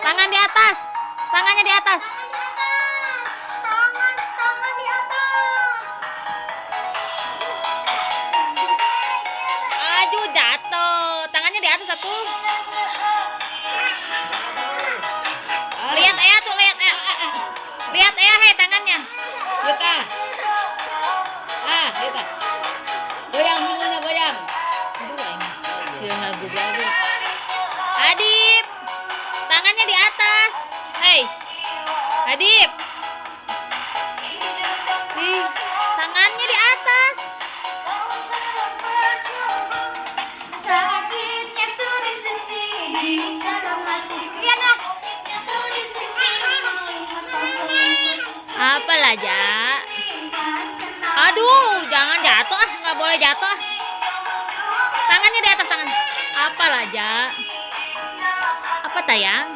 Tangan di atas. Tangannya di atas. Tangan di atas. Aduh, jatuh. Tangannya di atas aku. Lihat Ea tuh, lihat Ea. Lihat Ea, hei tangannya. Kita. Kita. Goyang mulutnya, goyang. Adip. Tangannya di atas. Hei. Adip. Ih, tangannya di atas. Sakitnya tuh di sini, di dalam hati. Lihat ah. Apalah, Ja? Aduh, jangan jatuh ah, nggak boleh jatuh ah. Tangannya di atas tangan. Apalah, Ja? Apa tayang?